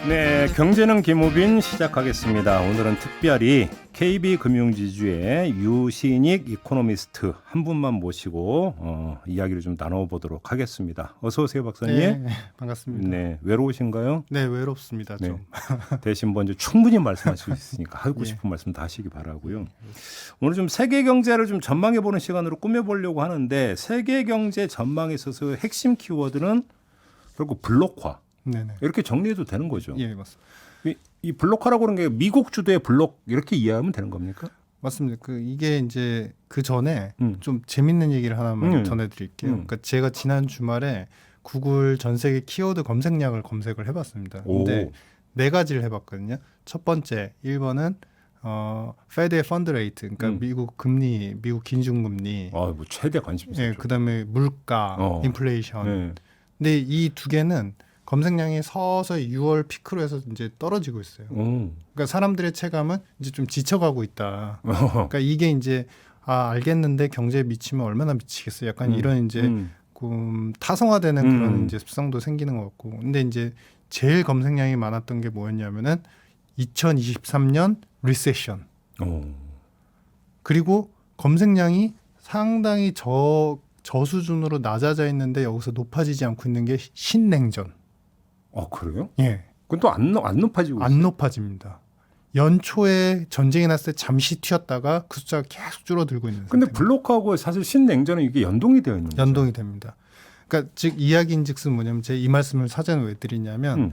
네, 경제는 김우빈 시작하겠습니다. 오늘은 특별히 KB금융지주의 유신익 이코노미스트 한 분만 모시고 이야기를 좀 나눠보도록 하겠습니다. 어서 오세요, 박사님. 네, 반갑습니다. 네, 외로우신가요? 네, 외롭습니다. 네. 좀. 대신 먼저 충분히 말씀하실 수 있으니까 하고 싶은 말씀 다 하시기 바라고요. 오늘 좀 세계 경제를 좀 전망해보는 시간으로 꾸며보려고 하는데 세계 경제 전망에 있어서 핵심 키워드는 결국 블록화. 네네. 이렇게 정리해도 되는 거죠. 예, 맞습니다. 이 블록화라고 하는 게 미국 주도의 블록 이렇게 이해하면 되는 겁니까? 맞습니다. 이게 이제 그 전에 음. 좀 재밌는 얘기를 하나만 전해드릴게요. 그러니까 제가 지난 주말에 구글 전 세계 키워드 검색량을 검색을 해봤습니다. 근데 네 가지를 해봤거든요. 첫 번째 1번은 페드의 펀드 레이트, 그러니까 미국 금리, 미국 기준금리. 뭐 최대 관심사죠. 예, 그다음에 물가, 인플레이션. 네. 근데 이 두 개는 검색량이 서서히 6월 피크로 해서 이제 떨어지고 있어요. 그러니까 사람들의 체감은 이제 좀 지쳐가고 있다. 그러니까 이게 이제 알겠는데 경제에 미치면 얼마나 미치겠어요. 약간 이런 이제 타성화되는 그런 이제 습성도 생기는 것 같고. 근데 이제 제일 검색량이 많았던 게 뭐였냐면은 2023년 리세션. 그리고 검색량이 상당히 저수준으로 낮아져 있는데 여기서 높아지지 않고 있는 게 신냉전. 그래요? 예. 그건 또 안 높아지고 안 높아집니다. 연초에 전쟁이 났을 때 잠시 튀었다가 그 숫자가 계속 줄어들고 있는 근데 상태입니다. 블록하고 사실 신냉전은 이게 연동이 되어 있는 거죠. 연동이 됩니다. 그러니까 즉 이야기인즉슨 뭐냐면 제가 이 말씀을 사전에 왜 드리냐면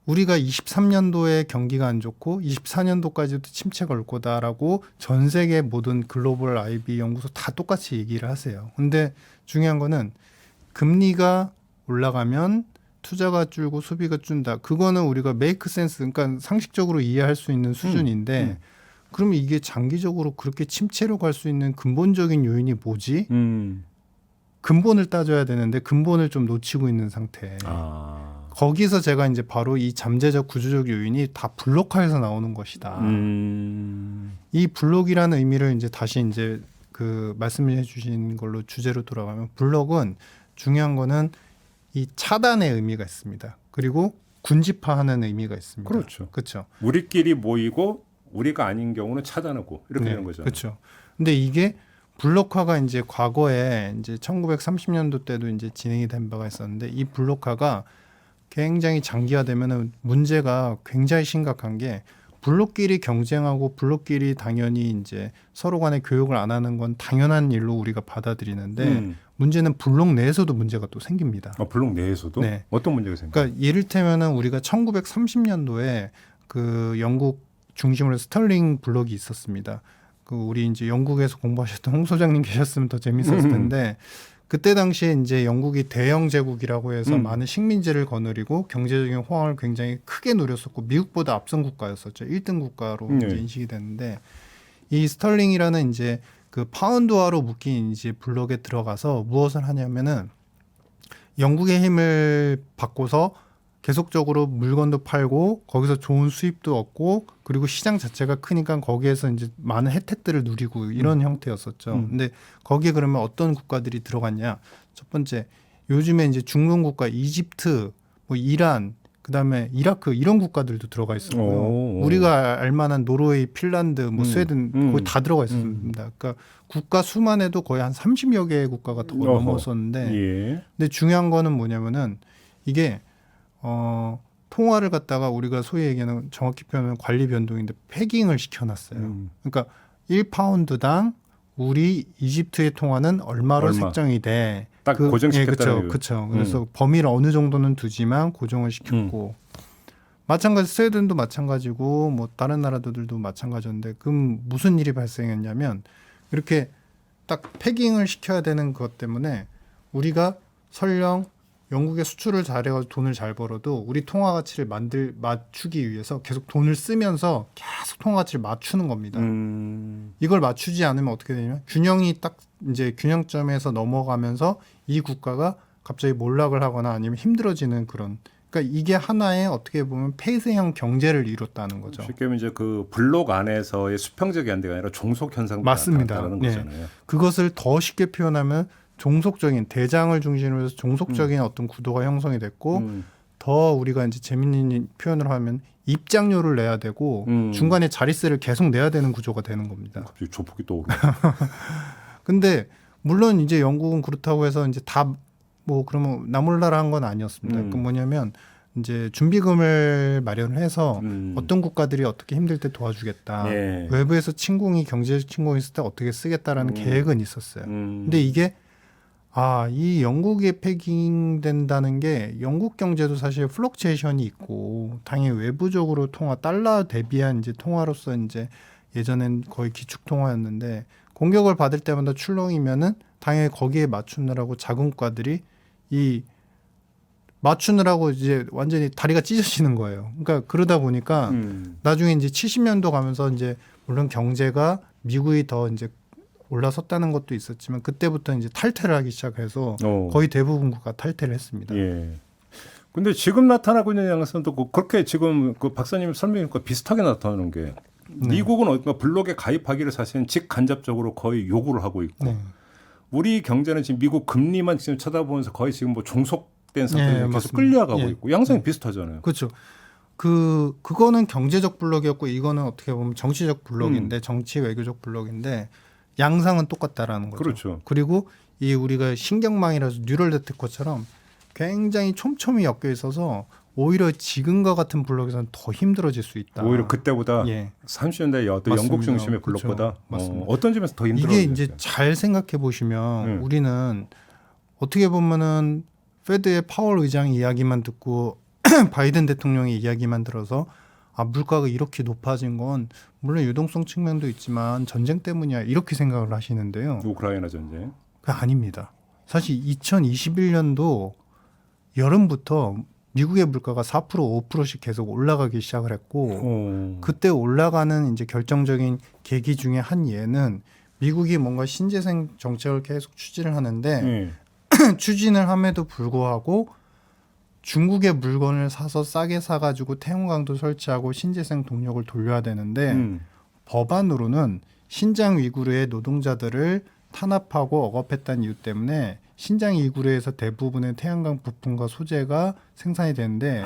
우리가 23년도에 경기가 안 좋고 24년도까지도 침체가 올 거다라고 전 세계 모든 글로벌 IB 연구소 다 똑같이 얘기를 하세요. 근데 중요한 거는 금리가 올라가면 투자가 줄고 소비가 준다. 그거는 우리가 메이크 센스, 그러니까 상식적으로 이해할 수 있는 수준인데 그러면 이게 장기적으로 그렇게 침체로 갈 수 있는 근본적인 요인이 뭐지? 근본을 따져야 되는데 근본을 좀 놓치고 있는 상태. 거기서 제가 이제 바로 이 잠재적 구조적 요인이 다 블록화에서 나오는 것이다. 이 블록이라는 의미를 이제 다시 이제 그 말씀해 주신 걸로 주제로 돌아가면 블록은 중요한 거는 이 차단의 의미가 있습니다. 그리고 군집화하는 의미가 있습니다. 그렇죠. 그렇죠. 우리끼리 모이고 우리가 아닌 경우는 차단하고 이렇게 되는 거죠. 그렇죠. 근데 이게 블록화가 이제 과거에 이제 1930년도 때도 이제 진행이 된 바가 있었는데 이 블록화가 굉장히 장기화되면은 문제가 굉장히 심각한 게 블록끼리 경쟁하고 블록끼리 당연히 이제 서로 간에 교육을 안 하는 건 당연한 일로 우리가 받아들이는데 문제는 블록 내에서도 문제가 또 생깁니다. 블록 내에서도? 네. 어떤 문제가 생겨요? 그러니까 이를테면은 우리가 1930년도에 그 영국 중심으로 해서 스털링 블록이 있었습니다. 그 우리 이제 영국에서 공부하셨던 홍 소장님 계셨으면 더 재밌었을 텐데 그때 당시에 이제 영국이 대영 제국이라고 해서 많은 식민지를 거느리고 경제적인 호황을 굉장히 크게 누렸었고 미국보다 앞선 국가였었죠. 1등 국가로 이제 인식이 됐는데 이 스털링이라는 이제 그 파운드화로 묶인 이제 블록에 들어가서 무엇을 하냐면은 영국의 힘을 받고서 계속적으로 물건도 팔고 거기서 좋은 수입도 얻고 그리고 시장 자체가 크니까 거기에서 이제 많은 혜택들을 누리고 이런 형태였었죠. 근데 거기에 그러면 어떤 국가들이 들어갔냐? 첫 번째 요즘에 이제 중동 국가 이집트, 뭐 이란, 그다음에 이라크 이런 국가들도 들어가 있었고요. 우리가 알만한 노르웨이, 핀란드, 뭐 스웨덴 거의 다 들어가 있었습니다. 그러니까 국가 수만 해도 거의 한 30여 개의 국가가 더 넘었었는데 근데 중요한 거는 뭐냐면은 이게 통화를 갖다가 우리가 소위 얘기하는 정확히 표현하면 관리 변동인데 패깅을 시켜놨어요. 그러니까 1파운드당 우리 이집트의 통화는 얼마로 색정이 돼. 딱 고정시켰다는 그렇죠. 그래서 범위를 어느 정도는 두지만 고정을 시켰고 마찬가지 스웨덴도 마찬가지고 뭐 다른 나라들도 마찬가지인데 그럼 무슨 일이 발생했냐면 이렇게 딱 패깅을 시켜야 되는 것 때문에 우리가 설령 영국에 수출을 잘해가지고 돈을 잘 벌어도 우리 통화 가치를 맞추기 위해서 계속 돈을 쓰면서 계속 통화 가치를 맞추는 겁니다. 이걸 맞추지 않으면 어떻게 되냐면 균형이 딱 이제 균형점에서 넘어가면서 이 국가가 갑자기 몰락을 하거나 아니면 힘들어지는 그런. 그러니까 이게 하나의 어떻게 보면 폐쇄형 경제를 이뤘다는 거죠. 쉽게 말하면 이제 그 블록 안에서의 수평적 연대가 아니라 종속 현상이 나타나는 거잖아요. 그것을 더 쉽게 표현하면 종속적인 대장을 중심으로 해서 종속적인 어떤 구도가 형성이 됐고 더 우리가 이제 재밌는 표현을 하면 입장료를 내야 되고 중간에 자릿세를 계속 내야 되는 구조가 되는 겁니다. 갑자기 조폭이 떠오르. 근데 물론 이제 영국은 그렇다고 해서 이제 다 뭐 그러면 나몰라라 한 건 아니었습니다. 그 뭐냐면 이제 준비금을 마련을 해서 어떤 국가들이 어떻게 힘들 때 도와주겠다. 예. 외부에서 침공이 경제적 침공이 있을 때 어떻게 쓰겠다라는 계획은 있었어요. 근데 이게 이 영국에 패깅된다는 게 영국 경제도 사실 플럭추에이션이 있고 당연히 외부적으로 달러 대비한 이제 통화로서 이제 예전엔 거의 기축 통화였는데 공격을 받을 때마다 출렁이면은 당연히 거기에 맞추느라고 자금과들이 맞추느라고 이제 완전히 다리가 찢어지는 거예요. 그러니까 그러다 보니까 나중에 이제 70년도 가면서 이제 물론 경제가 미국이 더 이제 올라섰다는 것도 있었지만 그때부터 이제 탈퇴를 하기 시작해서 거의 대부분 국가 탈퇴를 했습니다. 예. 근데 지금 나타나고 있는 양상도 그렇게 지금 그 박사님 설명과 비슷하게 나타나는 게 미국은 어딘가 블록에 가입하기를 사실은 직간접적으로 거의 요구를 하고 있고 우리 경제는 지금 미국 금리만 지금 쳐다보면서 거의 지금 뭐 종속된 상태로 계속 끌려가고 있고 양상이 비슷하잖아요. 그렇죠. 그거는 경제적 블록이었고 이거는 어떻게 보면 정치적 블록인데 정치 외교적 블록인데 양상은 똑같다라는 거죠. 그렇죠. 그리고 이 우리가 신경망이라서 뉴럴 네트워크처럼 굉장히 촘촘히 엮여 있어서 오히려 지금과 같은 블록에서는 더 힘들어질 수 있다. 오히려 그때보다 30년대 어떤 영국 중심의 블록보다 어떤 점에서 더 힘들어요. 이게 이제 잘 생각해 보시면 우리는 어떻게 보면은 페드의 파월 의장 이야기만 듣고 바이든 대통령의 이야기만 들어서 물가가 이렇게 높아진 건 물론 유동성 측면도 있지만 전쟁 때문이야 이렇게 생각을 하시는데요. 우크라이나 전쟁. 그게 아닙니다. 사실 2021년도 여름부터 미국의 물가가 4% 5%씩 계속 올라가기 시작을 했고 그때 올라가는 이제 결정적인 계기 중에 한 예는 미국이 뭔가 신재생 정책을 계속 추진을 하는데 추진을 함에도 불구하고 중국의 물건을 사서 싸게 사가지고 태양광도 설치하고 신재생 동력을 돌려야 되는데 법안으로는 신장 위구르의 노동자들을 탄압하고 억압했다는 이유 때문에 신장 위구르에서 대부분의 태양광 부품과 소재가 생산이 되는데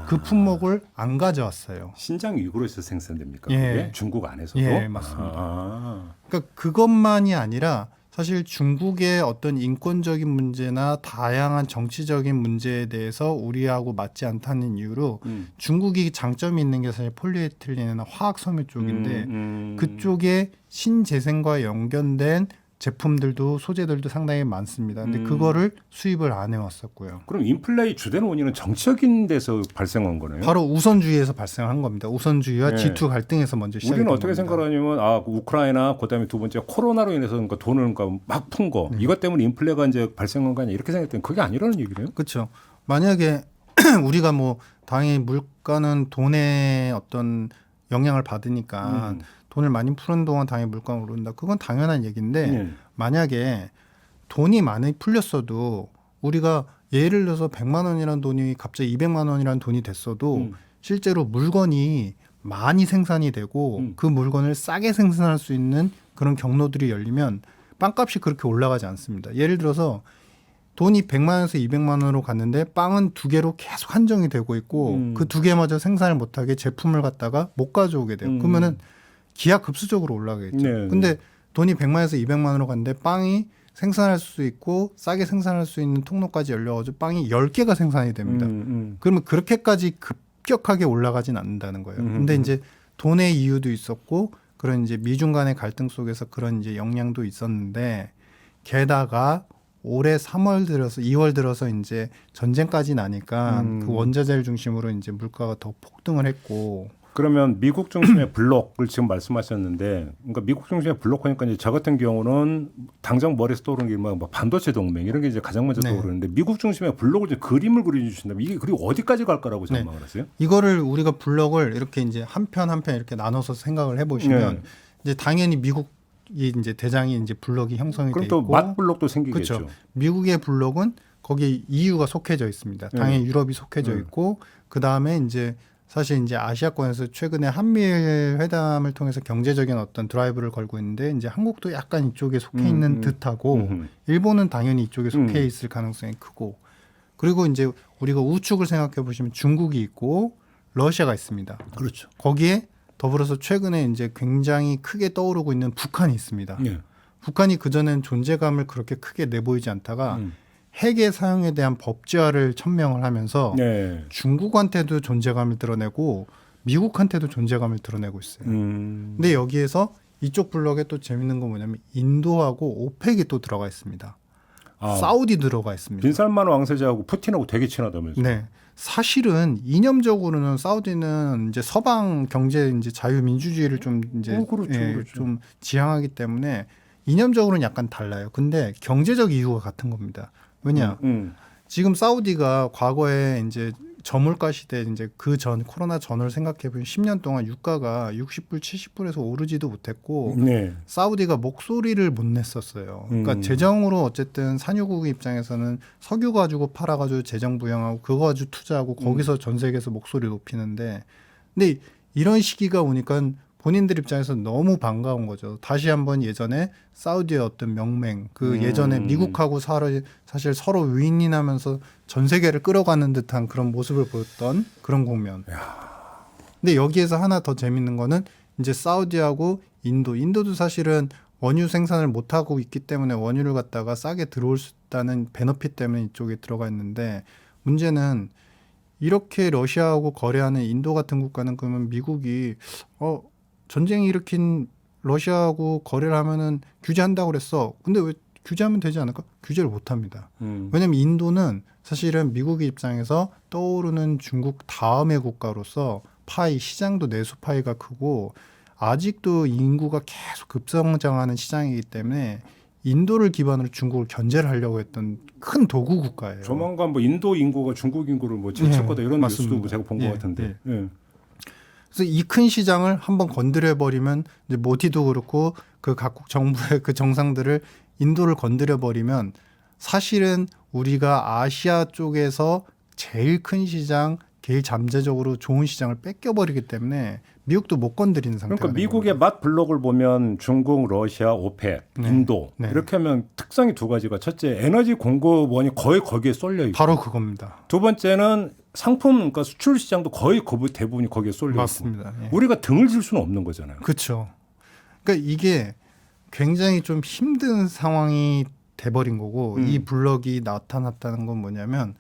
그 품목을 안 가져왔어요. 신장 위구르에서 생산됩니까? 예. 그게? 중국 안에서도? 예, 맞습니다. 그러니까 그것만이 아니라 사실 중국의 어떤 인권적인 문제나 다양한 정치적인 문제에 대해서 우리하고 맞지 않다는 이유로 중국이 장점이 있는 게 사실 폴리에틸렌이나 화학 섬유 쪽인데 그쪽에 신재생과 연결된 제품들도 소재들도 상당히 많습니다. 근데 그거를 수입을 안 해왔었고요. 그럼 인플레이 주된 원인은 정치적인 데서 발생한 거네요? 바로 우선주의에서 발생한 겁니다. 우선주의와 G2 갈등에서 먼저 시작된 우리는 어떻게 겁니다. 생각하냐면 우크라이나 그다음에 두 번째 코로나로 인해서 그러니까 돈을 막 푼 거 이것 때문에 인플레가 이제 발생한 거 아니야 이렇게 생각했더니 그게 아니라는 얘기래요? 그렇죠. 만약에 우리가 뭐 당연히 물가는 돈의 어떤 영향을 받으니까 돈을 많이 푸는 동안 당연히 물가가 오른다. 그건 당연한 얘기인데 만약에 돈이 많이 풀렸어도 우리가 예를 들어서 100만 원이라는 돈이 갑자기 200만 원이라는 돈이 됐어도 실제로 물건이 많이 생산이 되고 그 물건을 싸게 생산할 수 있는 그런 경로들이 열리면 빵값이 그렇게 올라가지 않습니다. 예를 들어서 돈이 100만 원에서 200만 원으로 갔는데 빵은 2개로 계속 한정이 되고 있고 그 2개마저 생산을 못하게 제품을 갖다가 못 가져오게 돼요. 그러면은 기하급수적으로 올라가겠죠. 근데 돈이 100만에서 200만 원으로 갔는데 빵이 생산할 수 있고 싸게 생산할 수 있는 통로까지 열려가지고 빵이 10개가 생산이 됩니다. 그러면 그렇게까지 급격하게 올라가진 않는다는 거예요. 근데 이제 돈의 이유도 있었고 그런 이제 미중 간의 갈등 속에서 그런 이제 영향도 있었는데 게다가 올해 3월 들어서 2월 들어서 이제 전쟁까지 나니까 그 원자재를 중심으로 이제 물가가 더 폭등을 했고 그러면 미국 중심의 블록을 지금 말씀하셨는데, 그러니까 미국 중심의 블록 하니까 이제 저 같은 경우는 당장 머리에서 떠오르는 게 뭐 반도체 동맹 이런 게 이제 가장 먼저 떠오르는데 미국 중심의 블록을 이제 그림을 그려주신다면 이게 그리고 어디까지 갈까라고 전망을 하세요? 이거를 우리가 블록을 이렇게 이제 한 편 한 편 이렇게 나눠서 생각을 해보시면 이제 당연히 미국이 이제 대장이 이제 블록이 형성이 돼 있고, 그럼 또 맛 블록도 생기겠죠. 그렇죠. 미국의 블록은 거기에 EU가 속해져 있습니다. 당연히 유럽이 속해져 있고 그 다음에 이제 사실 이제 아시아권에서 최근에 한미일 회담을 통해서 경제적인 어떤 드라이브를 걸고 있는데 이제 한국도 약간 이쪽에 속해 있는 듯하고 일본은 당연히 이쪽에 속해 있을 가능성이 크고 그리고 이제 우리가 우측을 생각해 보시면 중국이 있고 러시아가 있습니다. 그렇죠. 거기에 더불어서 최근에 이제 굉장히 크게 떠오르고 있는 북한이 있습니다. 예. 북한이 그전엔 존재감을 그렇게 크게 내보이지 않다가 핵의 사용에 대한 법제화를 천명을 하면서 네. 중국한테도 존재감을 드러내고 미국한테도 존재감을 드러내고 있어요. 근데 여기에서 이쪽 블록에 또 재밌는 건 뭐냐면 인도하고 오펙이 또 들어가 있습니다. 아, 사우디 들어가 있습니다. 빈살만 왕세자하고 푸틴하고 되게 친하다면서요. 네. 사실은 이념적으로는 사우디는 이제 서방 경제 이제 자유민주주의를 좀 이제 그렇죠, 그렇죠. 좀 지향하기 때문에 이념적으로는 약간 달라요. 근데 경제적 이유가 같은 겁니다. 왜냐? 지금 사우디가 과거에 이제 저물가 시대 이제 그 전 코로나 전을 생각해 보면 10년 동안 유가가 60불, 70불에서 오르지도 못했고 네. 사우디가 목소리를 못 냈었어요. 그러니까 재정으로 어쨌든 산유국 입장에서는 석유 가지고 팔아가지고 재정 부양하고 그거 가지고 투자하고 거기서 전 세계에서 목소리 높이는데, 근데 이런 시기가 오니까 본인들 입장에서 너무 반가운 거죠. 다시 한번 예전에 사우디의 어떤 명맹, 그 예전에 미국하고 사실 서로 윈윈하면서 전 세계를 끌어가는 듯한 그런 모습을 보였던 그런 국면. 근데 여기에서 하나 더 재밌는 거는 이제 사우디하고 인도도 사실은 원유 생산을 못 하고 있기 때문에 원유를 갖다가 싸게 들어올 수 있다는 베너핏 때문에 이쪽에 들어가 있는데, 문제는 이렇게 러시아하고 거래하는 인도 같은 국가는 그러면 미국이 전쟁이 일으킨 러시아하고 거래를 하면은 규제한다고 그랬어. 근데 왜 규제하면 되지 않을까? 규제를 못 합니다. 왜냐면 인도는 사실은 미국의 입장에서 떠오르는 중국 다음의 국가로서 시장도 내수 파이가 크고 아직도 인구가 계속 급성장하는 시장이기 때문에 인도를 기반으로 중국을 견제를 하려고 했던 큰 도구 국가예요. 조만간 뭐 인도 인구가 중국 인구를 뭐 제칠 거다 이런 맞습니다. 뉴스도 제가 본 것 같은데. 예. 그래서 이 큰 시장을 한번 건드려 버리면 이제 모디도 그렇고 그 각국 정부의 그 정상들을 인도를 건드려 버리면 사실은 우리가 아시아 쪽에서 제일 큰 시장, 제일 잠재적으로 좋은 시장을 뺏겨 버리기 때문에 미국도 못 건드리는 상태가 그러니까 된 미국의 겁니다. 맛 블록을 보면 중국, 러시아, 오펙, 네. 인도 네. 이렇게 하면 특성이 두 가지가, 첫째 에너지 공급원이 거의 거기에 쏠려 있고, 바로 그겁니다. 두 번째는 상품, 그러니까 수출 시장도 거의 대부분이 거기에 쏠려 있고, 맞습니다. 예. 우리가 등을 질 수는 없는 거잖아요. 그렇죠. 그러니까 이게 굉장히 좀 힘든 상황이 돼버린 거고, 이 블럭이 나타났다는 건 뭐냐면,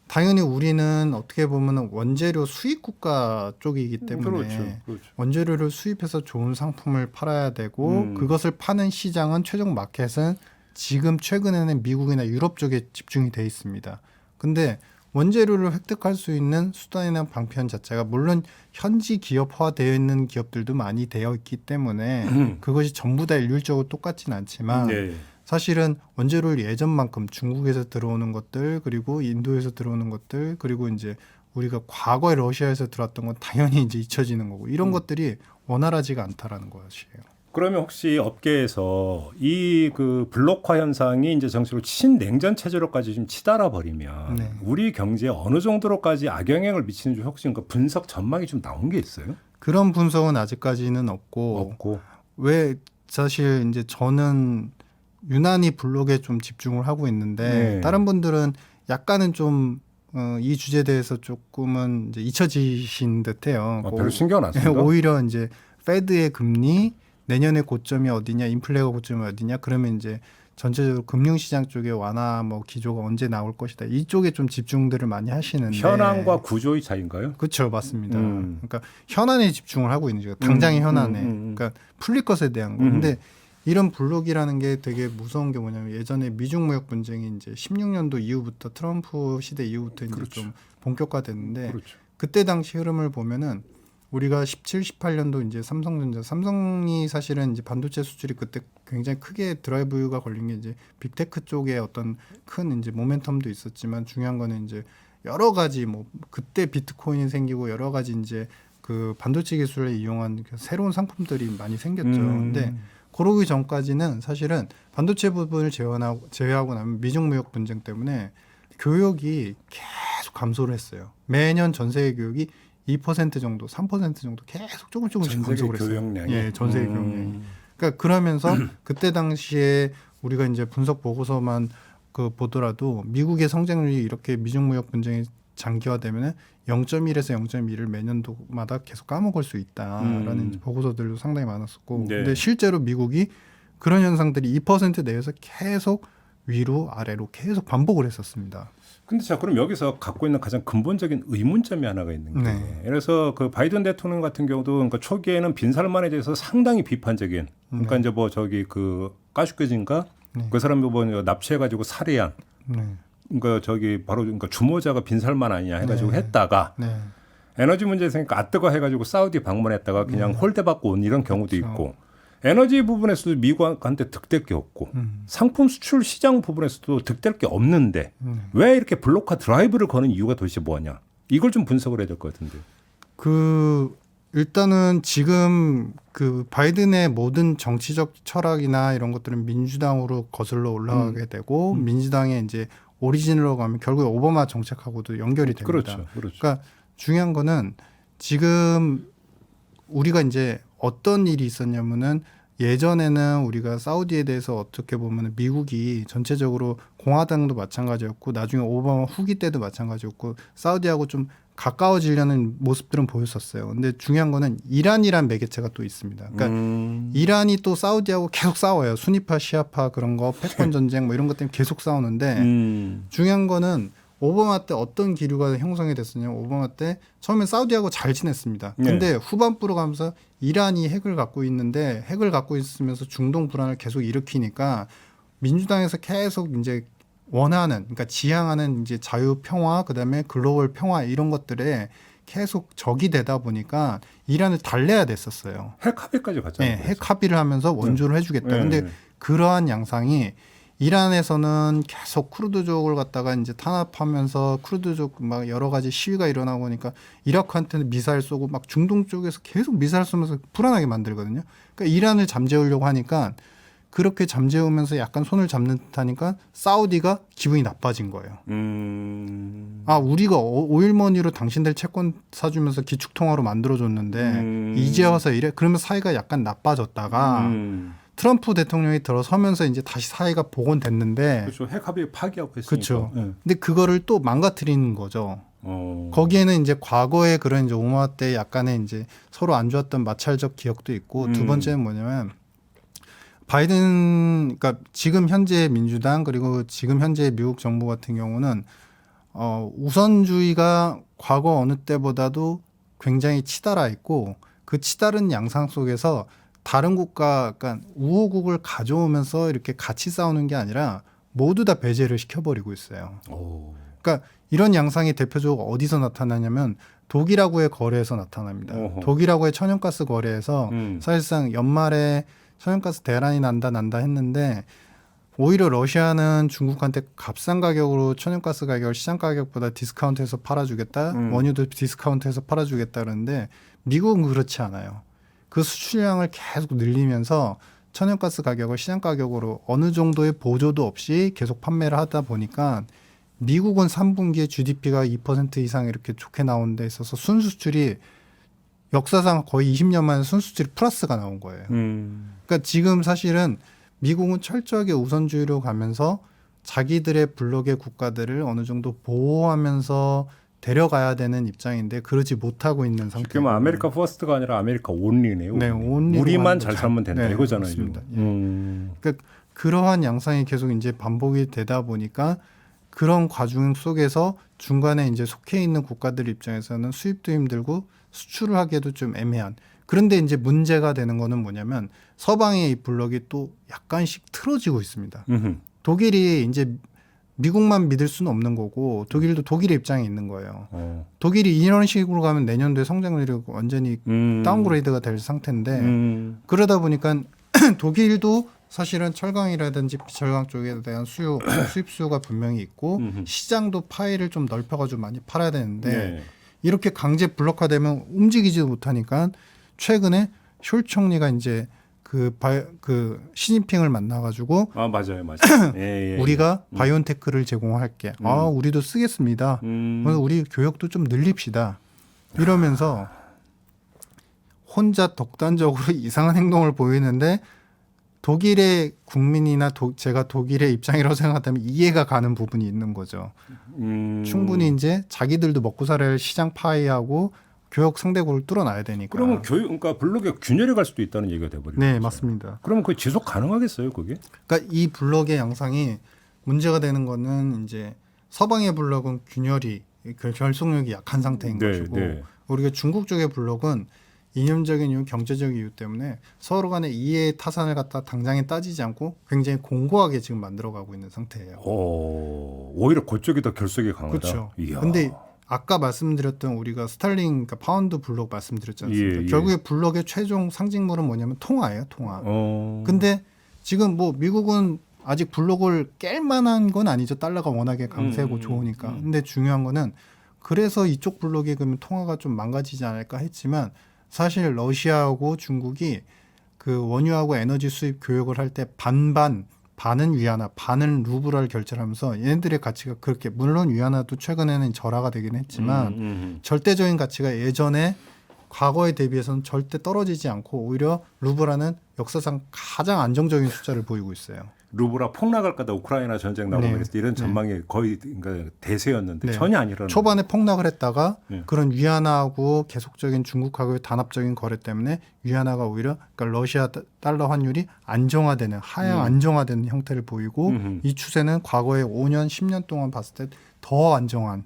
당연히 우리는 어떻게 보면 원재료 수입 국가 쪽이기 때문에 그렇죠. 원재료를 수입해서 좋은 상품을 팔아야 되고 그것을 파는 시장은 최종 마켓은 지금 최근에는 미국이나 유럽 쪽에 집중이 돼 있습니다. 근데 원재료를 획득할 수 있는 수단이나 방편 자체가 물론 현지 기업화되어 있는 기업들도 많이 되어 있기 때문에 그것이 전부 다 일률적으로 똑같지는 않지만 네. 사실은 원재료를 예전만큼 중국에서 들어오는 것들, 그리고 인도에서 들어오는 것들, 그리고 이제 우리가 과거에 러시아에서 들어왔던 건 당연히 이제 잊혀지는 거고, 이런 것들이 원활하지가 않다라는 것이에요. 그러면 혹시 업계에서 이 그 블록화 현상이 이제 정식으로 친냉전 체제로까지 좀 치달아 버리면 네. 우리 경제에 어느 정도로까지 악영향을 미치는지 혹시 그 분석 전망이 좀 나온 게 있어요? 그런 분석은 아직까지는 없고, 왜 사실 이제 저는 유난히 블록에 좀 집중을 하고 있는데 네. 다른 분들은 약간은 좀 이 주제에 대해서 조금은 이제 잊혀지신 듯해요. 별로 신경 안 씁니다. 오히려 이제 페드의 금리 내년에 고점이 어디냐, 인플레가 고점이 어디냐, 그러면 이제 전체적으로 금융시장 쪽에 완화 뭐 기조가 언제 나올 것이다, 이쪽에 좀 집중들을 많이 하시는데, 현안과 구조의 차이인가요? 그렇죠, 맞습니다. 그러니까 현안에 집중을 하고 있는 거죠. 당장의 현안에, 그러니까 풀릴 것에 대한 거. 근데 이런 블록이라는 게 되게 무서운 게 뭐냐면, 예전에 미중 무역 분쟁이 이제 16년도 이후부터 트럼프 시대 이후부터 이제 그렇죠. 좀 본격화됐는데, 그렇죠. 그때 당시 흐름을 보면은 우리가 17, 18년도 이제 삼성이 사실은 이제 반도체 수출이 그때 굉장히 크게 드라이브가 걸린 게 이제 빅테크 쪽에 어떤 큰 이제 모멘텀도 있었지만, 중요한 거는 이제 여러 가지 뭐 그때 비트코인이 생기고 여러 가지 이제 그 반도체 기술을 이용한 새로운 상품들이 많이 생겼죠. 근데 그러기 전까지는 사실은 반도체 부분을 제외하고 나면 미중 무역 분쟁 때문에 교역이 계속 감소를 했어요. 매년 전 세계 교역이 2% 정도, 3% 정도 계속 조금씩 감소를 했어요. 교역량이. 예, 전 세계 교역량이. 그러니까 그러면서 그때 당시에 우리가 이제 분석 보고서만 보더라도 미국의 성장률이 이렇게 미중 무역 분쟁이 장기화되면은 0.1에서 0.1을 매년도마다 계속 까먹을 수 있다라는 이제 보고서들도 상당히 많았었고, 네. 근데 실제로 미국이 그런 현상들이 2% 내에서 계속 위로 아래로 계속 반복을 했었습니다. 근데 자 그럼 여기서 갖고 있는 가장 근본적인 의문점이 하나가 있는 게 네. 그래서 그 바이든 대통령 같은 경우도 그러니까 초기에는 빈살만에 대해서 상당히 비판적인 그러니까 네. 이제 뭐 저기 그 까슈케진가 네. 그 사람이 뭐 납치해가지고 살해한 네. 그러니까 저기 바로 그러니까 주모자가 빈살만 아니냐 해가지고 네. 했다가 네. 에너지 문제 생기니까 아뜨거 해가지고 사우디 방문했다가 그냥 홀대받고 온 이런 경우도 그렇죠. 있고 에너지 부분에서도 미국한테 득될 게 없고 상품 수출 시장 부분에서도 득될 게 없는데 왜 이렇게 블록화 드라이브를 거는 이유가 도대체 뭐냐? 이걸 좀 분석을 해야 될 것 같은데. 일단은 지금 그 바이든의 모든 정치적 철학이나 이런 것들은 민주당으로 거슬러 올라가게 되고 민주당의 이제 오리진으로 가면 결국에 오바마 정책하고도 연결이 됩니다. 그렇죠. 그렇죠. 그러니까 중요한 거는 지금 우리가 이제 어떤 일이 있었냐면은 예전에는 우리가 사우디에 대해서 어떻게 보면 미국이 전체적으로 공화당도 마찬가지였고 나중에 오바마 후기 때도 마찬가지였고 사우디하고 좀 가까워지려는 모습들은 보였었어요. 근데 중요한 거는 이란이란 매개체가 또 있습니다. 그러니까 이란이 또 사우디하고 계속 싸워요. 수니파, 시아파 그런 거, 패권 전쟁 뭐 이런 것 때문에 계속 싸우는데 중요한 거는 오바마 때 어떤 기류가 형성이 됐었냐면 오바마 때 처음에 사우디하고 잘 지냈습니다. 근데 후반부로 가면서 이란이 핵을 갖고 있는데 핵을 갖고 있으면서 중동 불안을 계속 일으키니까 민주당에서 계속 이제 원하는 그러니까 지향하는 이제 자유 평화 그다음에 글로벌 평화 이런 것들에 계속 적이 되다 보니까 이란을 달래야 됐었어요. 핵 합의까지 갔잖아요. 네, 핵 합의를 하면서 원조를 해주겠다. 네. 근데 그러한 양상이 이란에서는 계속 쿠르드족을 갖다가 이제 탄압하면서 쿠르드족 막 여러 가지 시위가 일어나고 하니까 이라크한테는 미사일 쏘고 막 중동 쪽에서 계속 미사일 쏘면서 불안하게 만들거든요. 그러니까 이란을 잠재우려고 하니까 그렇게 잠재우면서 약간 손을 잡는 듯하니까 사우디가 기분이 나빠진 거예요. 아 우리가 오일머니로 당신들 채권 사주면서 기축통화로 만들어줬는데 이제 와서 이래 그러면 사이가 약간 나빠졌다가 트럼프 대통령이 들어서면서 이제 다시 사이가 복원됐는데 그렇죠. 핵 합의 파기하고 했으니까. 그렇죠. 네. 근데 그거를 또 망가뜨리는 거죠. 거기에는 이제 과거에 그런 이제 오바마 때 약간의 이제 서로 안 좋았던 마찰적 기억도 있고 두 번째는 뭐냐면 바이든 그러니까 지금 현재 민주당 그리고 지금 현재 미국 정부 같은 경우는 우선주의가 과거 어느 때보다도 굉장히 치달아 있고 그 치달은 양상 속에서 다른 국가 그러니까 우호국을 가져오면서 이렇게 같이 싸우는 게 아니라 모두 다 배제를 시켜버리고 있어요. 그러니까 이런 양상이 대표적으로 어디서 나타나냐면 독일하고의 거래에서 나타납니다. 독일하고의 천연가스 거래에서 사실상 연말에 천연가스 대란이 난다 했는데 오히려 러시아는 중국한테 값싼 가격으로 천연가스 가격을 시장 가격보다 디스카운트해서 팔아주겠다. 원유도 디스카운트해서 팔아주겠다 그러는데 미국은 그렇지 않아요. 그 수출량을 계속 늘리면서 천연가스 가격을 시장 가격으로 어느 정도의 보조도 없이 계속 판매를 하다 보니까 미국은 3분기에 GDP가 2% 이상 이렇게 좋게 나온 데 있어서 순수출이 역사상 거의 20년 만에 순수출이 플러스가 나온 거예요. 그러니까 지금 사실은 미국은 철저하게 우선주의로 가면서 자기들의 블록의 국가들을 어느 정도 보호하면서 데려가야 되는 입장인데 그러지 못하고 있는 상태. 지금 아메리카 퍼스트가 아니라 아메리카 온리네요. 네, 온리로 우리만 가는 잘 거죠. 살면 된다 네, 이거잖아요. 맞습니다. 지금. 그러니까 그러한 양상이 계속 이제 반복이 되다 보니까 그런 과정 속에서 중간에 이제 속해 있는 국가들 입장에서는 수입도 힘들고 수출을 하기에도 좀 애매한. 그런데 이제 문제가 되는 거는 뭐냐면 서방의 이 블록이 또 약간씩 틀어지고 있습니다. 독일이 이제 미국만 믿을 수는 없는 거고 독일도 독일의 입장에 있는 거예요. 독일이 이런 식으로 가면 내년도에 성장률이 완전히 다운그레이드가 될 상태인데 그러다 보니까 독일도 사실은 철강이라든지 비철강 쪽에 대한 수입 수요가 분명히 있고 시장도 파일을 좀 넓혀가지고 많이 팔아야 되는데 네. 이렇게 이렇게 강제 블록화되면 움직이지도 못하니까 최근에 숄 총리가 이제 그 시진핑을 만나가지고 맞아요. 예. 우리가 바이온테크를 제공할게. 우리도 쓰겠습니다. 그래서 우리 교역도 좀 늘립시다. 이러면서 혼자 독단적으로 이상한 행동을 보이는데 독일의 국민이나 제가 독일의 입장이라고 생각한다면 이해가 가는 부분이 있는 거죠. 충분히 이제 자기들도 먹고 살아야 시장 파이하고 교역 상대국을 뚫어놔야 되니까. 그러면 그러니까 블록에 균열이 갈 수도 있다는 얘기가 돼버리죠. 네, 맞습니다. 그러면 그게 지속 가능하겠어요, 그게? 그러니까 이 블록의 양상이 문제가 되는 거는 이제 서방의 블록은 균열이 그 결속력이 약한 상태인 네, 것이고 네. 우리가 중국 쪽의 블록은 이념적인 이유, 경제적 이유 때문에 서로 간의 이해의 타산을 갖다 당장에 따지지 않고 굉장히 공고하게 지금 만들어가고 있는 상태예요. 오히려 그쪽이 더 결속이 강하다. 그렇죠. 이야. 근데 아까 말씀드렸던 우리가 스탈린, 그러니까 파운드 블록 말씀드렸지 않습니까? 예. 결국에 블록의 최종 상징물은 뭐냐면 통화예요, 통화. 어. 근데 지금 뭐 미국은 아직 블록을 깰 만한 건 아니죠. 달러가 워낙에 강세고 좋으니까. 근데 중요한 거는 그래서 이쪽 블록이 그러면 통화가 좀 망가지지 않을까 했지만 사실 러시아하고 중국이 그 원유하고 에너지 수입 교역을 할 때 반은 위안화, 반은 루블화를 결제하면서 얘네들의 가치가 그렇게 물론 위안화도 최근에는 절하가 되긴 했지만 절대적인 가치가 예전에 과거에 대비해서는 절대 떨어지지 않고 오히려 루블화는 역사상 가장 안정적인 숫자를 보이고 있어요. 루블화 폭락할까다 우크라이나 전쟁 나고 네. 그랬을 때 이런 전망이 거의 그러니까 대세였는데 네. 전혀 안 일어나는 초반에 폭락을 했다가 네. 그런 위안화하고 계속적인 중국하고의 단합적인 거래 때문에 위안화가 오히려 그러니까 러시아 달러 환율이 안정화되는 하향 안정화되는 형태를 보이고 이 추세는 과거의 5년, 10년 동안 봤을 때 더 안정한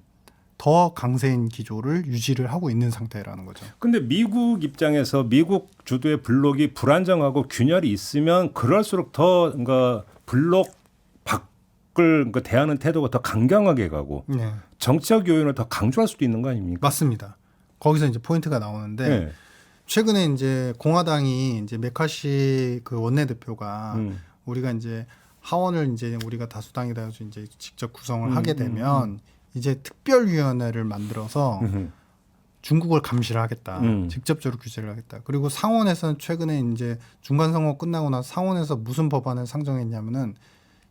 더 강세인 기조를 유지를 하고 있는 상태라는 거죠. 근데 미국 입장에서 미국 주도의 블록이 불안정하고 균열이 있으면 그럴수록 더 그러니까 블록 밖을 그러니까 대하는 태도가 더 강경하게 가고 네. 정치적 요인을 더 강조할 수도 있는 거 아닙니까? 맞습니다. 거기서 이제 포인트가 나오는데 네. 최근에 이제 공화당이 이제 메카시 그 원내대표가 우리가 이제 하원을 이제 우리가 다수당이다 해서 이제 직접 구성을 하게 되면 이제 특별위원회를 만들어서 중국을 감시를 하겠다. 직접적으로 규제를 하겠다. 그리고 상원에서는 최근에 이제 중간 선거 끝나고 나서 상원에서 무슨 법안을 상정했냐면은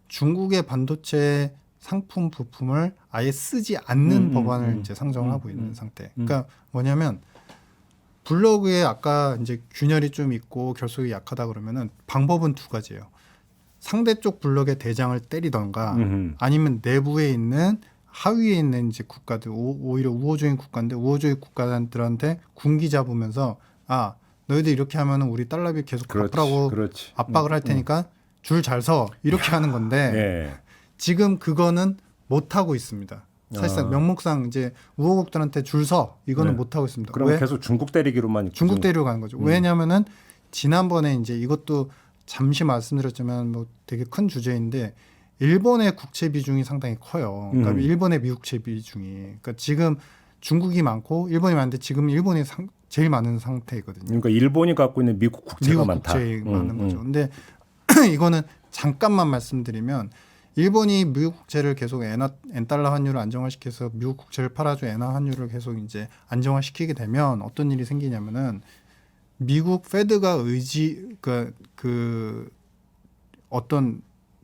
중국의 반도체 상품 부품을 아예 쓰지 않는 법안을 이제 상정을 하고 있는 상태. 그러니까 뭐냐면 블로그에 아까 이제 균열이 좀 있고 결속이 약하다 그러면은 방법은 두 가지예요. 상대 쪽 블록의 대장을 때리던가 아니면 내부에 있는 하위에 있는 이제 국가들 오히려 우호적인 국가인데 우호적인 국가들한테 군기 잡으면서 아 너희들 이렇게 하면은 우리 달러비 계속 갚으라고 압박을 할 테니까 줄 잘 서 이렇게 하는 건데 네. 지금 그거는 못 하고 있습니다. 사실상 명목상 이제 우호국들한테 줄 서 이거는 네. 못 하고 있습니다. 그럼 왜? 계속 중국 때리기로만 중국 때리러 가는 거죠. 왜냐하면은 지난번에 이제 이것도 잠시 말씀드렸지만 뭐 되게 큰 주제인데 일본의 국채 비중이 상당히 커요. 그러니까 일본의 미국채 비중이. 그러니까 지금 중국이 많고 일본이 많은데 지금 일본이 제일 많은 상태거든요. 그러니까 일본이 갖고 있는 미국 국채가 미국 많다. 국채 많은 거죠. 근데 이거는 잠깐만 말씀드리면 일본이 미국 국채를 계속 엔달러 환율을 안정화시켜서 미국 국채를 팔아줘 엔화 환율을 계속 이제 안정화시키게 되면 어떤 일이 생기냐면은 미국 페드가 그 어떤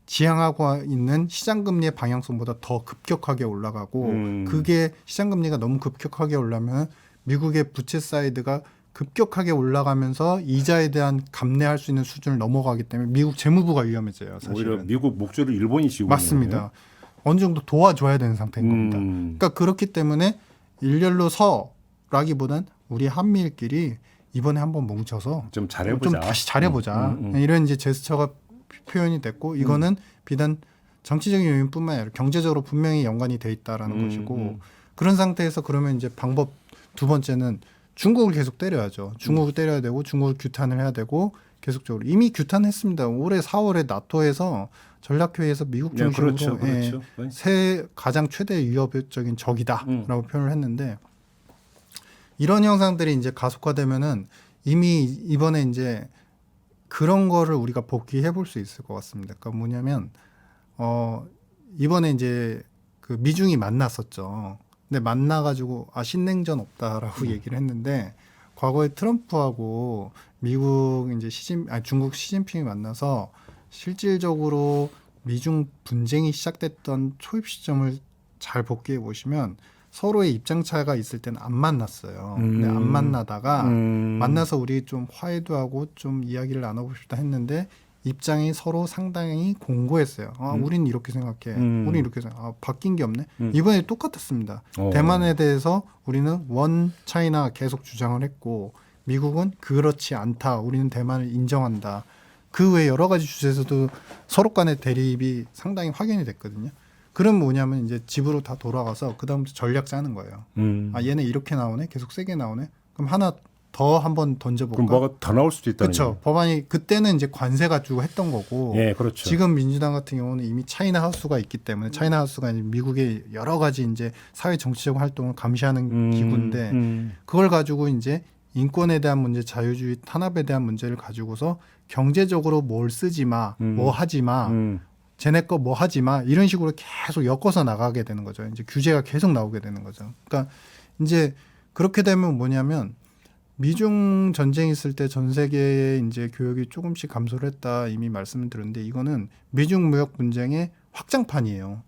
지향하고 있는 시장금리의 방향성보다 더 급격하게 올라가고 그게 시장금리가 너무 급격하게 올라면 미국의 부채 사이드가 급격하게 올라가면서 이자에 대한 감내할 수 있는 수준을 넘어가기 때문에 미국 재무부가 위험해져요. 사실은. 오히려 미국 목줄을 일본이 쥐고 맞습니다. 어느 정도 도와줘야 되는 상태인 겁니다. 그러니까 그렇기 때문에 일렬로 서라기보단 우리 한미일끼리 이번에 한번 뭉쳐서 좀 잘해보자. 좀 다시 잘해보자. 이런 이제 제스처가 표현이 됐고 이거는 비단 정치적인 요인뿐만 아니라 경제적으로 분명히 연관이 돼 있다라는 것이고 그런 상태에서 그러면 이제 방법 두 번째는 중국을 계속 때려야죠. 중국을 때려야 되고 중국을 규탄을 해야 되고 계속적으로 이미 규탄했습니다. 올해 4월에 나토에서 전략회의에서 미국 중심으로 그렇죠. 새 가장 최대 위협적인 적이다라고 표현을 했는데 이런 현상들이 이제 가속화되면은 이미 이번에 이제 그런 거를 우리가 복귀해 볼 수 있을 것 같습니다. 그러니까 뭐냐면 이번에 이제 그 미중이 만났었죠. 근데 만나가지고 신냉전 없다라고 얘기를 했는데 과거에 트럼프하고 미국 이제 중국 시진핑이 만나서 실질적으로 미중 분쟁이 시작됐던 초입 시점을 잘 복귀해 보시면 서로의 입장 차가 있을 때는 안 만났어요. 근데 안 만나다가 만나서 우리 좀 화해도 하고 좀 이야기를 나눠봅시다 했는데 입장이 서로 상당히 공고했어요. 우리는 이렇게 생각해. 우리는 이렇게 생각해. 바뀐 게 없네. 이번에 똑같았습니다. 대만에 대해서 우리는 원 차이나 계속 주장을 했고 미국은 그렇지 않다. 우리는 대만을 인정한다. 그 외 여러 가지 주제에서도 서로 간의 대립이 상당히 확연이 됐거든요. 그럼 뭐냐면 이제 집으로 다 돌아가서 그 다음부터 전략 짜는 거예요. 얘네 이렇게 나오네, 계속 세게 나오네. 그럼 하나 더 한번 던져볼까? 그럼 뭐가 더 나올 수도 있다는 그렇죠. 법안이 그때는 이제 관세 가지고 했던 거고. 예, 그렇죠. 지금 민주당 같은 경우는 이미 차이나 하우스가 있기 때문에 차이나 하우스가 미국의 여러 가지 이제 사회 정치적 활동을 감시하는 기구인데 그걸 가지고 이제 인권에 대한 문제, 자유주의 탄압에 대한 문제를 가지고서 경제적으로 뭘 쓰지 마, 뭐 하지 마, 쟤네 거 뭐 하지 마 이런 식으로 계속 엮어서 나가게 되는 거죠. 이제 규제가 계속 나오게 되는 거죠. 그러니까 이제 그렇게 되면 뭐냐면 미중 전쟁이 있을 때 전 세계의 이제 교역이 조금씩 감소를 했다 이미 말씀을 드렸는데 이거는 미중 무역 분쟁의 확장판이에요.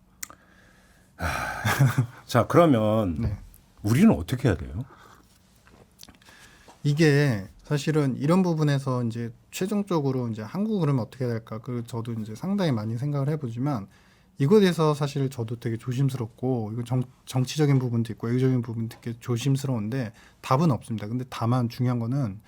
자, 그러면 네. 우리는 어떻게 해야 돼요? 이게 사실은 이런 부분에서 이제 최종적으로 이제 한국은 그러면 어떻게 해야 될까? 그 저도 이제 상당히 많이 생각을 해보지만 이거에 대해서 사실 저도 되게 조심스럽고 이거 정치적인 부분도 있고 외교적인 부분도 되게 조심스러운데 답은 없습니다. 근데 다만 중요한 거는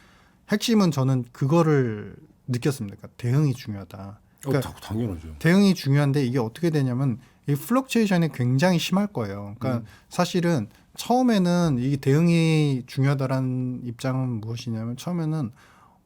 핵심은 저는 그거를 느꼈습니다. 그러니까 대응이 중요하다. 그러니까 당연하죠. 대응이 중요한데 이게 어떻게 되냐면 이 플럭츄에이션이 굉장히 심할 거예요. 그러니까 사실은 처음에는 이 대응이 중요하다라는 입장은 무엇이냐면 처음에는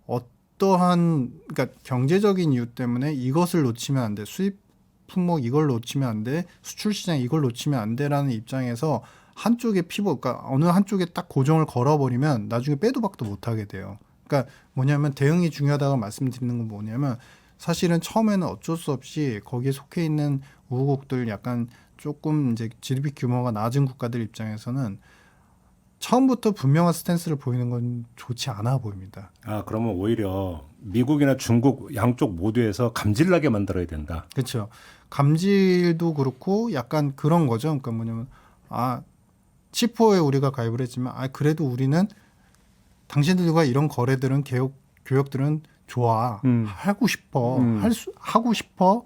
어떠한 그러니까 경제적인 이유 때문에 이것을 놓치면 안 돼. 수입 품목 이걸 놓치면 안 돼. 수출 시장 이걸 놓치면 안 돼라는 입장에서 한쪽에 그러니까 어느 한쪽에 딱 고정을 걸어버리면 나중에 빼도 박도 못 하게 돼요. 그러니까 뭐냐면 대응이 중요하다고 말씀드리는 건 뭐냐면 사실은 처음에는 어쩔 수 없이 거기에 속해 있는 우호국들 약간 조금 이제 GDP 규모가 낮은 국가들 입장에서는 처음부터 분명한 스탠스를 보이는 건 좋지 않아 보입니다. 그러면 오히려 미국이나 중국 양쪽 모두에서 감질나게 만들어야 된다. 그렇죠. 감질도 그렇고 약간 그런 거죠. 그러니까 뭐냐면 치포에 우리가 가입을 했지만 그래도 우리는 당신들과 이런 거래들은 교역들은 좋아. 하고 싶어. 하고 싶어.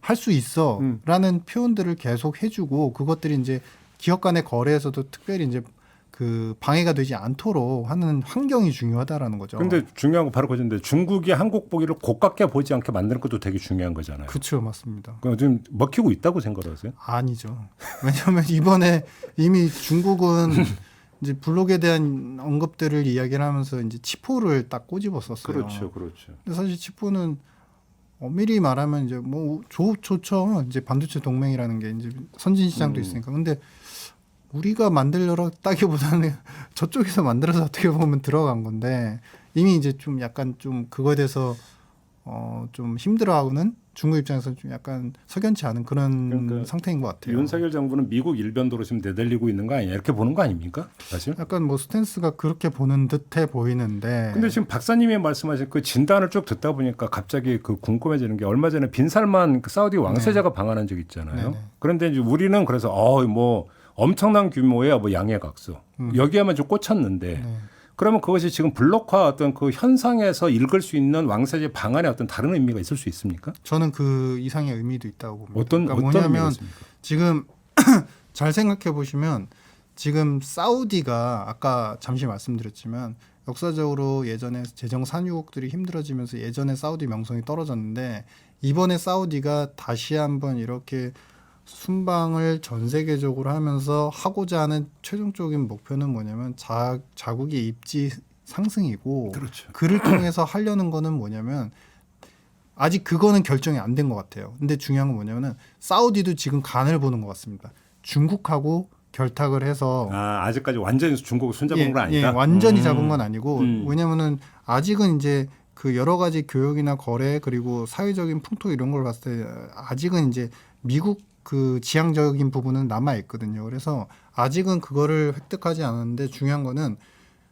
할 수 있어. 라는 표현들을 계속 해주고 그것들이 이제 기업 간의 거래에서도 특별히 이제 그 방해가 되지 않도록 하는 환경이 중요하다라는 거죠. 근데 중요한 거 바로 그건데 중국이 한국 보기를 고깝게 보지 않게 만드는 것도 되게 중요한 거잖아요. 그렇죠. 맞습니다. 지금 먹히고 있다고 생각하세요? 아니죠. 왜냐하면 이번에 이미 중국은 이제 블록에 대한 언급들을 이야기를 하면서 이제 치포를 딱 꼬집었었어요. 그렇죠. 그렇죠. 근데 사실 치포는 엄밀히 말하면 이제 뭐 좋죠. 이제 반도체 동맹이라는 게 이제 선진 시장도 있으니까. 근데 우리가 만들려다기보다는 저쪽에서 만들어서 어떻게 보면 들어간 건데 이미 이제 좀 약간 좀 그거에 대해서 좀 힘들어하고는 중국 입장에서 좀 약간 석연치 않은 그런 그러니까 상태인 것 같아요. 윤석열 정부는 미국 일변도로 지금 내달리고 있는 거 아니냐 이렇게 보는 거 아닙니까? 사실? 약간 뭐 스탠스가 그렇게 보는 듯해 보이는데. 근데 지금 박사님이 말씀하신 그 진단을 쭉 듣다 보니까 갑자기 그 궁금해지는 게 얼마 전에 빈살만 그 사우디 왕세자가 방한한 적 있잖아요. 네네. 그런데 이제 우리는 그래서 뭐 엄청난 규모의 뭐 양해각서 여기에만 좀 꽂혔는데 네. 그러면 그것이 지금 블록화 어떤 그 현상에서 읽을 수 있는 왕세제 방안에 어떤 다른 의미가 있을 수 있습니까? 저는 그 이상의 의미도 있다고 봅니다. 어떤 그러니까 의미가 뭐냐면 있습니까? 지금 잘 생각해 보시면 지금 사우디가 아까 잠시 말씀드렸지만 역사적으로 예전에 재정 산유국들이 힘들어지면서 예전에 사우디 명성이 떨어졌는데 이번에 사우디가 다시 한번 이렇게 순방을 전 세계적으로 하면서 하고자 하는 최종적인 목표는 뭐냐면 자국의 입지 상승이고 그렇죠. 그를 통해서 하려는 거는 뭐냐면 아직 그거는 결정이 안 된 것 같아요. 근데 중요한 건 뭐냐면은 사우디도 지금 간을 보는 것 같습니다. 중국하고 결탁을 해서 아직까지 완전히 중국을 손잡은 건 아니다. 완전히 잡은 건 아니고 왜냐면은 아직은 이제 그 여러 가지 교역이나 거래 그리고 사회적인 풍토 이런 걸 봤을 때 아직은 이제 미국 그 지향적인 부분은 남아 있거든요. 그래서 아직은 그거를 획득하지 않았는데 중요한 거는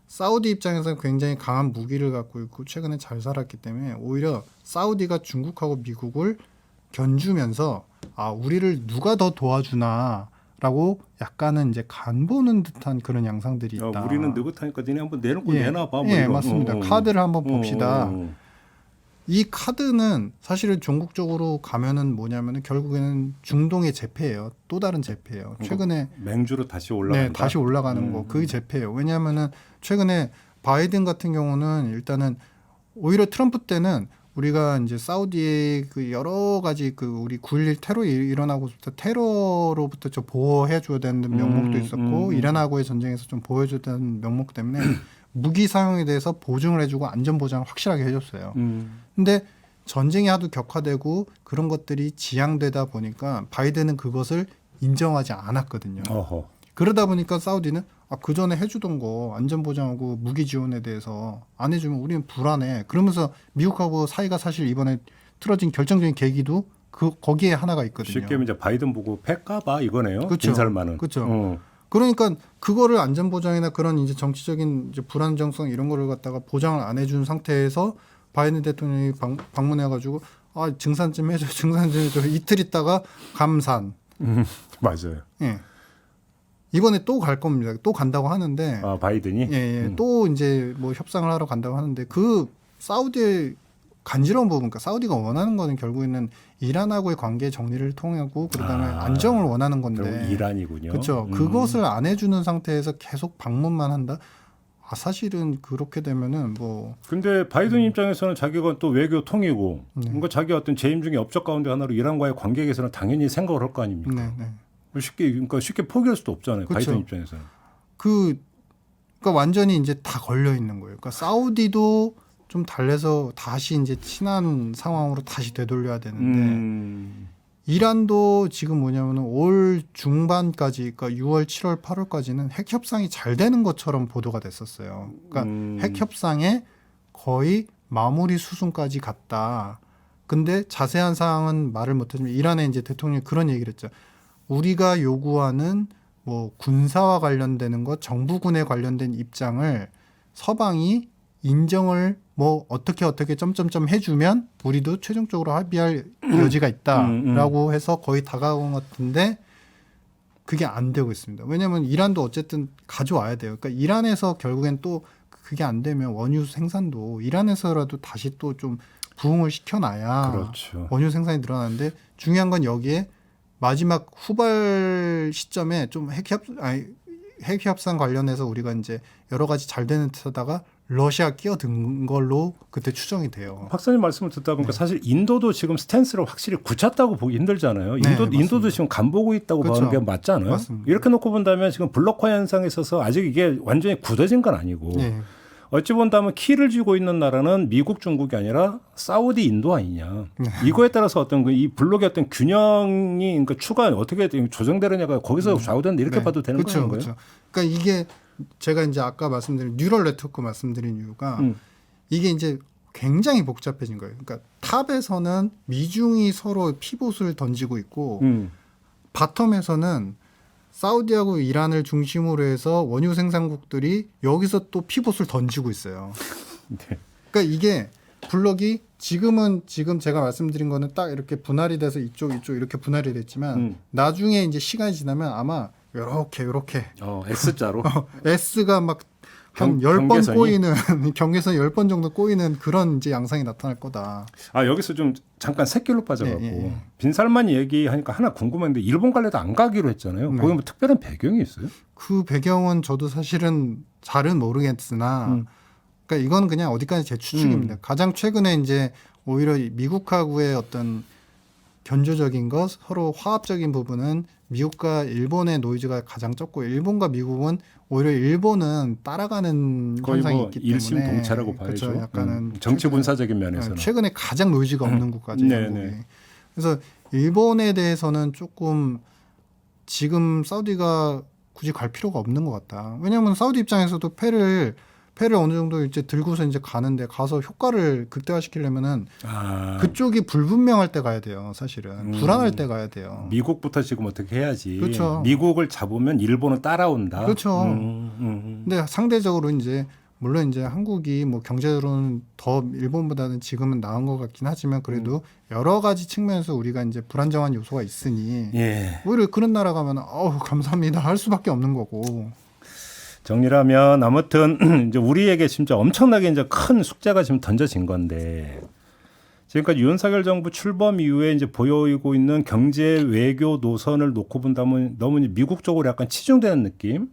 사우디 입장에서 굉장히 강한 무기를 갖고 있고 최근에 잘 살았기 때문에 오히려 사우디가 중국하고 미국을 견주면서 우리를 누가 더 도와주나라고 약간은 이제 간 보는 듯한 그런 양상들이 있다. 우리는 느긋하니까 니네 한번 내놓고 내놔봐. 뭐 예, 이런. 맞습니다. 카드를 한번 봅시다. 이 카드는 사실은 종국적으로 가면은 뭐냐면은 결국에는 중동의 재패예요. 또 다른 재패예요. 최근에 맹주로 다시 올라간다. 네, 다시 올라가는 거 그게 재패예요. 왜냐하면은 최근에 바이든 같은 경우는 일단은 오히려 트럼프 때는 우리가 이제 사우디의 그 여러 가지 그 우리 9.11 테러 일어나고부터 테러로부터 좀 보호해 줘야 되는 명목도 있었고 이란하고의 전쟁에서 좀 보호해 줘야 되는 명목 때문에 무기 사용에 대해서 보증을 해주고 안전 보장을 확실하게 해줬어요. 근데 전쟁이 하도 격화되고 그런 것들이 지양되다 보니까 바이든은 그것을 인정하지 않았거든요. 어허. 그러다 보니까 사우디는 그 전에 해주던 거 안전 보장하고 무기 지원에 대해서 안 해주면 우리는 불안해. 그러면서 미국하고 사이가 사실 이번에 틀어진 결정적인 계기도 거기에 하나가 있거든요. 쉽게 이제 바이든 보고 패까봐 이거네요. 그쵸. 빈살만은. 그렇죠. 그러니까 그거를 안전 보장이나 그런 이제 정치적인 이제 불안정성 이런 거를 갖다가 보장을 안 해준 상태에서 바이든 대통령이 방문해가지고 증산 좀 해줘, 증산 좀 해줘. 이틀 있다가 감산. 맞아요. 예. 이번에 또 갈 겁니다. 또 간다고 하는데. 바이든이? 예. 또 이제 뭐 협상을 하러 간다고 하는데 그 사우디의 간지러운 부분, 그러니까 사우디가 원하는 거는 결국에는 이란하고의 관계 정리를 통하고 그다음에 안정을 원하는 건데. 이란이군요. 그렇죠. 그것을 안 해주는 상태에서 계속 방문만 한다. 사실은 그렇게 되면은 뭐. 근데 바이든 입장에서는 자기가 또 외교 통이고, 그러니까 자기 어떤 재임 중에 업적 가운데 하나로 이란과의 관계에 대해서는 당연히 생각을 할 거 아닙니까? 네. 그러니까 쉽게 포기할 수도 없잖아요. 그렇죠. 바이든 입장에서는. 그러니까 완전히 이제 다 걸려 있는 거예요. 그러니까 사우디도 좀 달래서 다시 이제 친한 상황으로 다시 되돌려야 되는데 이란도 지금 뭐냐면은 올 중반까지, 그러니까 6월, 7월, 8월까지는 핵 협상이 잘 되는 것처럼 보도가 됐었어요. 그러니까 핵 협상에 거의 마무리 수순까지 갔다. 근데 자세한 사항은 말을 못하지만 이란의 이제 대통령이 그런 얘기를 했죠. 우리가 요구하는 뭐 군사와 관련되는 것, 정부군에 관련된 입장을 서방이 인정을 뭐 어떻게 점점점 해주면 우리도 최종적으로 합의할 여지가 있다라고 해서 거의 다가온 것 같은데 그게 안 되고 있습니다. 왜냐하면 이란도 어쨌든 가져와야 돼요. 그러니까 이란에서 결국엔 또 그게 안 되면 원유 생산도 이란에서라도 다시 또 좀 부응을 시켜놔야 그렇죠. 원유 생산이 늘어나는데 중요한 건 여기에 마지막 후발 시점에 좀 핵 협상 관련해서 우리가 이제 여러 가지 잘 되는 데다가 러시아 끼어든 걸로 그때 추정이 돼요. 박사님 말씀을 듣다 보니까 사실 인도도 지금 스탠스를 확실히 굳혔다고 보기 힘들잖아요. 네, 인도도 지금 간보고 있다고 그렇죠. 보는 게 맞잖아요. 맞습니다. 이렇게 놓고 본다면 지금 블록화 현상에 있어서 아직 이게 완전히 굳어진 건 아니고 네. 어찌 본다면 키를 쥐고 있는 나라는 미국, 중국이 아니라 사우디, 인도 아니냐. 이거에 따라서 어떤 이 블록의 어떤 균형이 그러니까 추가 어떻게 조정되느냐가 거기서 좌우된다 이렇게 봐도 되는 거예요. 그렇죠. 그러니까 이게 제가 이제 아까 말씀드린 뉴럴 네트워크 말씀드린 이유가 이게 이제 굉장히 복잡해진 거예요. 그러니까 탑에서는 미중이 서로 피봇을 던지고 있고 바텀에서는 사우디하고 이란을 중심으로 해서 원유 생산국들이 여기서 또 피봇을 던지고 있어요. 네. 그러니까 이게 블록이 지금 제가 말씀드린 거는 딱 이렇게 분할이 돼서 이쪽 이렇게 분할이 됐지만 나중에 이제 시간이 지나면 아마 요렇게 S자로 S가 막 한 10번 꼬이는 경계선 10번 정도 꼬이는 그런 이제 양상이 나타날 거다. 여기서 좀 잠깐 샛길로 빠져가고 빈살만 얘기하니까 하나 궁금한데 일본 갈래도 안 가기로 했잖아요. 거기 뭐 특별한 배경이 있어요? 그 배경은 저도 사실은 잘은 모르겠으나 그러니까 이건 그냥 어디까지 제 추측입니다. 가장 최근에 이제 오히려 미국하고의 어떤 견조적인 것, 서로 화합적인 부분은 미국과 일본의 노이즈가 가장 적고 일본과 미국은 오히려 일본은 따라가는 거의 현상이 뭐 있기 때문에 일심동체라고 봐야죠. 그렇죠. 약간은 정치 군사적인 면에서는 최근에 가장 노이즈가 없는 국가죠. 영국이. 그래서 일본에 대해서는 조금 지금 사우디가 굳이 갈 필요가 없는 것 같다. 왜냐하면 사우디 입장에서도 패를 어느 정도 이제 들고서 이제 가는데 가서 효과를 극대화시키려면은 그쪽이 불분명할 때 가야 돼요. 사실은 불안할 때 가야 돼요. 미국부터 지금 어떻게 해야지. 그렇죠. 미국을 잡으면 일본은 따라온다. 그렇죠. 근데 상대적으로 이제 물론 이제 한국이 뭐 경제적으로는 더 일본보다는 지금은 나은 것 같긴 하지만 그래도 여러 가지 측면에서 우리가 이제 불안정한 요소가 있으니 오히려 그런 나라 가면 감사합니다 할 수밖에 없는 거고. 정리하면 아무튼 이제 우리에게 진짜 엄청나게 이제 큰 숙제가 지금 던져진 건데 지금까지 윤석열 정부 출범 이후에 이제 보이고 있는 경제 외교 노선을 놓고 본다면 너무 이제 미국 쪽으로 약간 치중되는 느낌.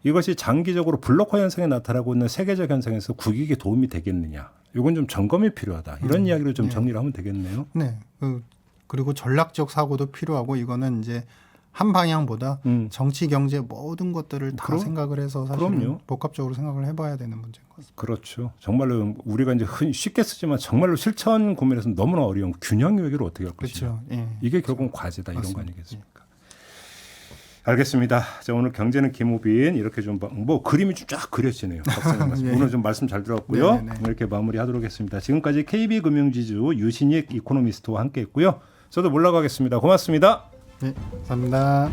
이것이 장기적으로 블록화 현상에 나타나고 있는 세계적 현상에서 국익에 도움이 되겠느냐. 이건 좀 점검이 필요하다. 이런 이야기를 좀 정리를 하면 되겠네요. 네. 그리고 전략적 사고도 필요하고 이거는 이제 한 방향보다 정치, 경제 모든 것들을 다 생각을 해서 사실은 복합적으로 생각을 해봐야 되는 문제인 것 같습니다. 그렇죠. 정말로 우리가 이제 쉽게 쓰지만 정말로 실천 고민에서 너무나 어려운 균형 요기를 어떻게 할 것이냐. 예. 이게 결국은 과제다 이런 거 아니겠습니까? 알겠습니다. 자, 오늘 경제는 김우빈 이렇게 좀 뭐 그림이 좀 쫙 그려지네요. 박사님 말씀. 예. 오늘 좀 말씀 잘 들었고요. 네네네. 이렇게 마무리하도록 하겠습니다. 지금까지 KB금융지주 유신익 이코노미스트와 함께했고요. 저도 물러가겠습니다. 고맙습니다. 네, 감사합니다.